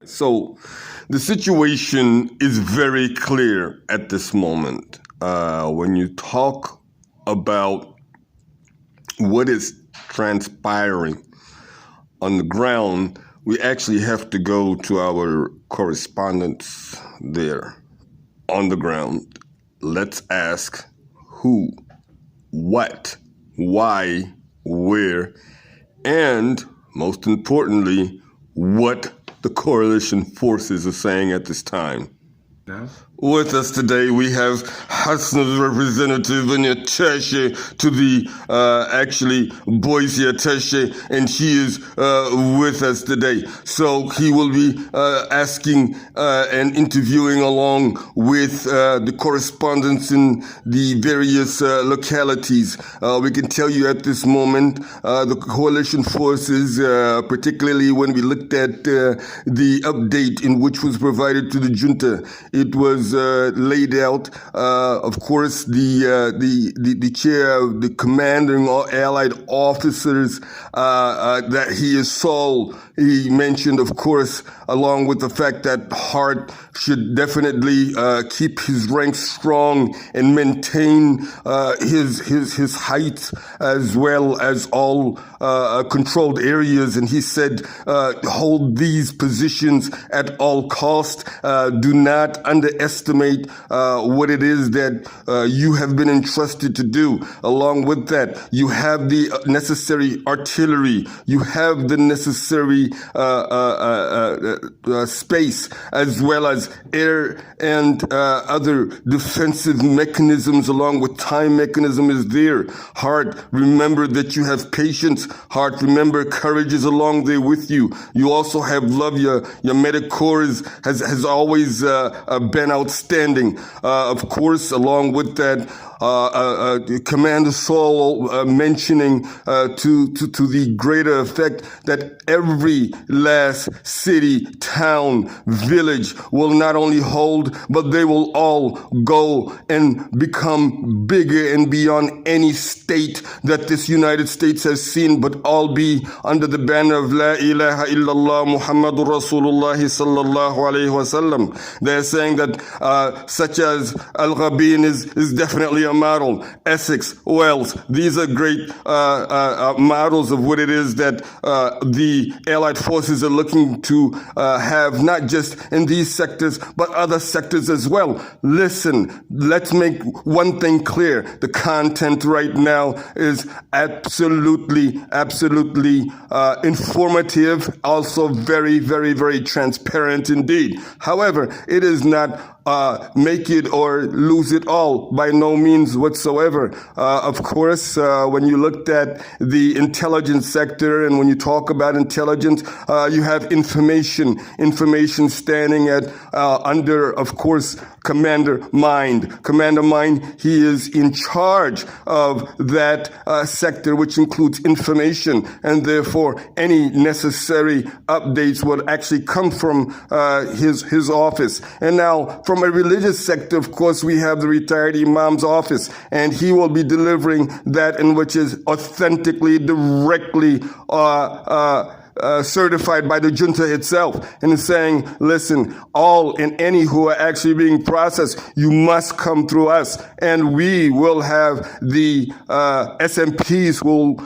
So the situation is very clear at this moment. When you talk about what is transpiring on the ground, we actually have to go to our correspondents there on the ground. Let's ask who, what, why, where, and most importantly, what the coalition forces are saying at this time. With us today, we have Hasna's representative and attaché to the actually Boysyi attaché, and he is with us today. So he will be asking and interviewing along with the correspondents in the various localities. We can tell you at this moment, the coalition forces, particularly when we looked at the update in which was provided to the junta, it was laid out. Of course, the chair of the commanding allied officers that he is sole. He mentioned, of course, along with the fact that Hart should definitely keep his ranks strong and maintain his height as well as all controlled areas. And he said, hold these positions at all cost. Do not underestimate what it is that you have been entrusted to do. Along with that, you have the necessary artillery. You have the necessary space, as well as air and other defensive mechanisms, along with time mechanism is there. Hart, remember that you have patience. Hart, remember courage is along there with you. You also have love. Your medic corps has always been outstanding. Of course, along with that, Commander Saul mentioning to the greater effect that every last city, town, village will not only hold, but they will all go and become bigger and beyond any state that this United States has seen, but all be under the banner of La ilaha illallah Muhammadur Rasulullah sallallahu alayhi wasallam. They're saying that such as Al-Ghabin is definitely a model. Essex, Wales, these are great models of what it is that the Allied forces are looking to have, not just in these sectors, but other sectors as well. Listen, let's make one thing clear. The content right now is absolutely informative, also very, very, very transparent indeed. However, it is not make it or lose it all, by no means whatsoever. Of course, when you looked at the intelligence sector, and when you talk about intelligence, you have information standing at under, of course, Commander Mind. Commander Mind, he is in charge of that sector, which includes information, and therefore any necessary updates would actually come from his office. And now, from a religious sector, of course, we have the retired Imam's office, and he will be delivering that in which is authentically, directly certified by the junta itself, and is saying, listen, all and any who are actually being processed, you must come through us, and we will have the SMPs will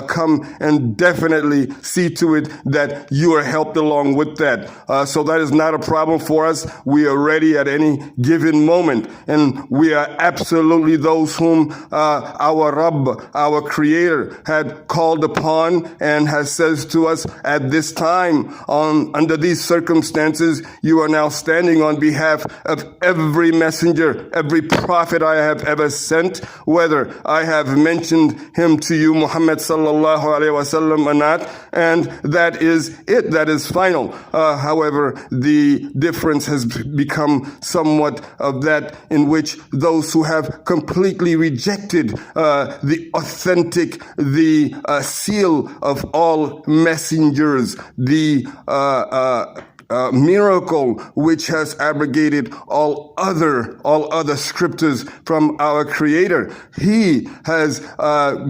come and definitely see to it that you are helped along with that. So that is not a problem for us. We are ready at any given moment, and we are absolutely those whom our Rabb, our Creator, had called upon and has says to us, at this time, under these circumstances, you are now standing on behalf of every messenger, every prophet I have ever sent, whether I have mentioned him to you, Muhammad sallallahu alaihi wasallam, or not, and that is it. That is final. However, the difference has become somewhat of that in which those who have completely rejected the authentic, the seal of all messengers, the miracle which has abrogated all other scriptures from our Creator. He has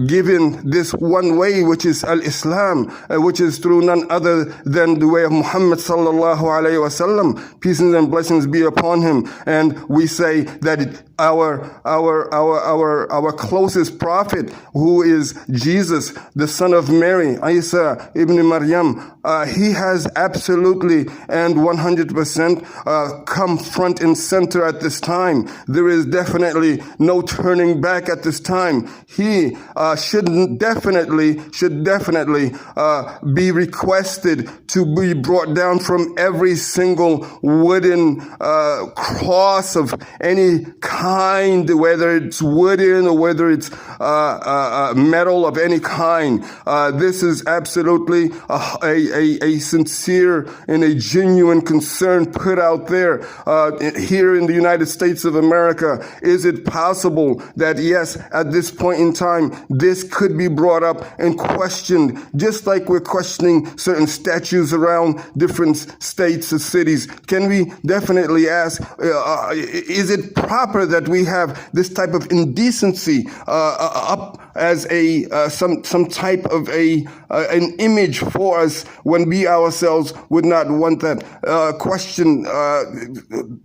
given this one way, which is al-Islam, which is through none other than the way of Muhammad sallallahu alaihi wasallam. Peace and blessings be upon him. And we say that our closest prophet, who is Jesus, the son of Mary, Isa ibn Maryam, he has absolutely and 100% come front and center at this time. There is definitely no turning back at this time. He should definitely be requested to be brought down from every single wooden cross of any kind, whether it's wooden or whether it's metal of any kind. This is absolutely a sincere and a genuine concern put out there here in the United States of America. Is it possible that, yes, at this point in time, this could be brought up and questioned, just like we're questioning certain statues around different states or cities? Can we definitely ask, is it proper that we have this type of indecency up as some type of an image for us, when we ourselves would not want that? Question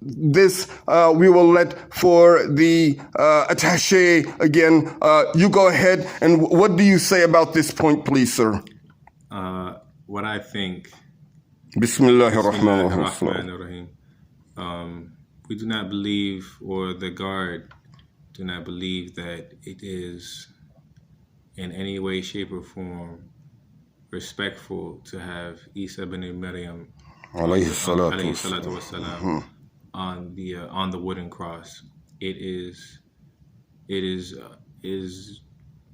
this we will let for the attaché again. You go ahead, and what do you say about this point, please, sir? What I think. Bismillahirrahmanirrahim. We do not believe, or the guard do not believe, that it is in any way, shape, or form respectful to have Isa ibn Maryam alayhi salatu wasalam on the wooden cross. It is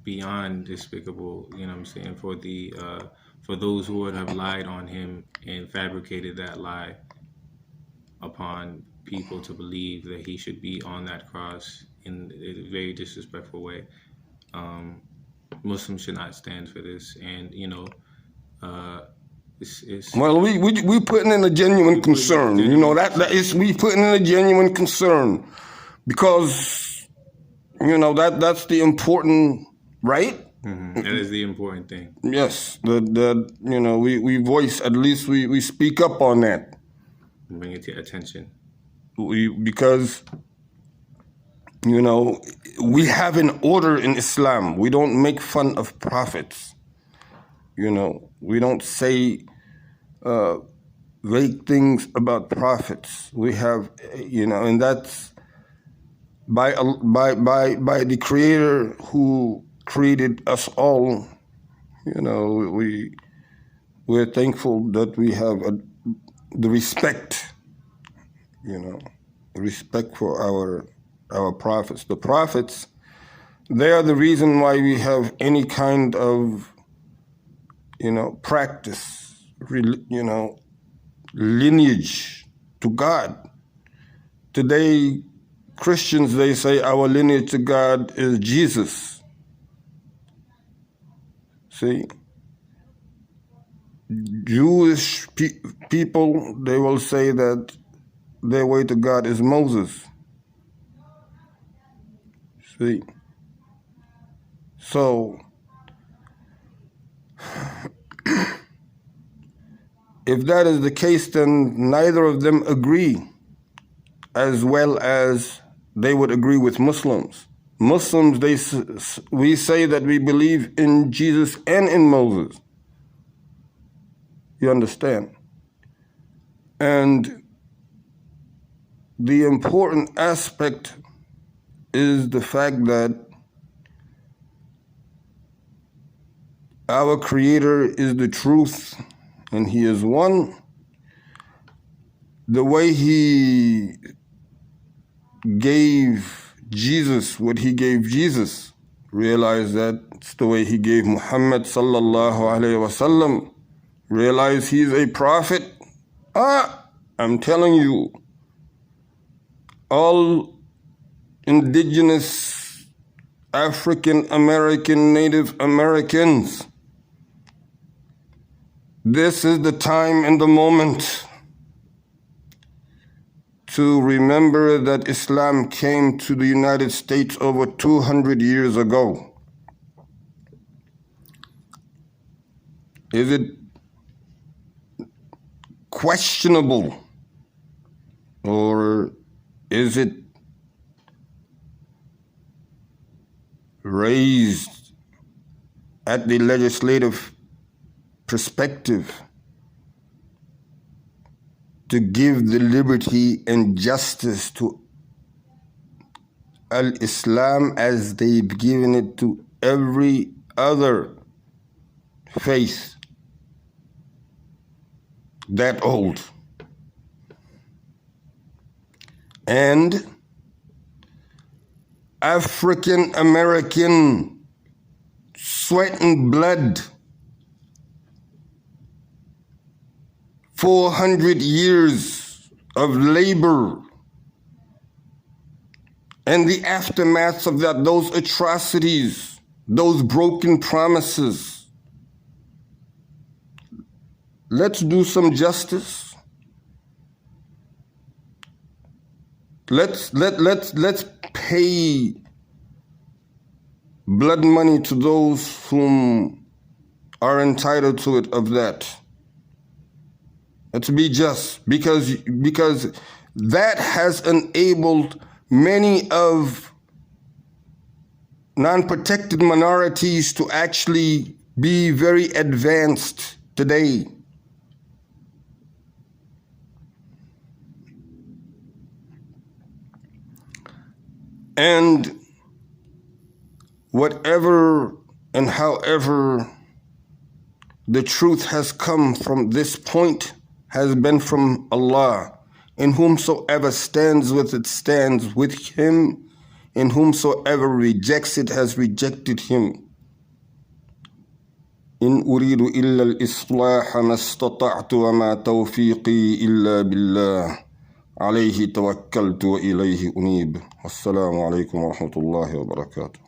beyond despicable, you know what I'm saying, for those who would have lied on him and fabricated that lie upon people to believe that he should be on that cross in a very disrespectful way. Muslims should not stand for this, and well, we putting in a genuine concern. You know, that is, we putting in a genuine concern, because that's the important, right? Mm-hmm. That is the important thing. Yes, we voice, at least we speak up on that. Bring it to attention. Because we have an order in Islam. We don't make fun of prophets. We don't say vague things about prophets. We have, and that's by the Creator who created us all. We're thankful that we have the respect. Respect for our prophets. The prophets, they are the reason why we have any kind of, practice, lineage to God. Today, Christians, they say our lineage to God is Jesus. See? Jewish people, they will say that their way to God is Moses. See? So, if that is the case, then neither of them agree, as well as they would agree with Muslims. Muslims, we say that we believe in Jesus and in Moses. You understand? And the important aspect is the fact that our Creator is the truth, and He is one. The way He gave Jesus what He gave Jesus, realize that it's the way He gave Muhammad sallallahu alayhi wasallam. Realize he's a prophet. I'm telling you, all indigenous African American, Native Americans, this is the time and the moment to remember that Islam came to the United States over 200 years ago? Is it questionable, or is it raised at the legislative perspective to give the liberty and justice to al-Islam as they've given it to every other faith that old? And African American sweat and blood, 400 years of labor, and the aftermath of that, those atrocities, those broken promises. Let's do some justice. Let's pay blood money to those whom are entitled to it of that. Let's be just, because that has enabled many of non-protected minorities to actually be very advanced today. And whatever and however the truth has come from this point has been from Allah, and whomsoever stands with it stands with Him, and whomsoever rejects it has rejected Him. إن أريد إلا الإصلاح ما استطعت وما توفيقي إلا بالله عليه توكلت وإليه أنيب. والسلام عليكم ورحمة الله وبركاته.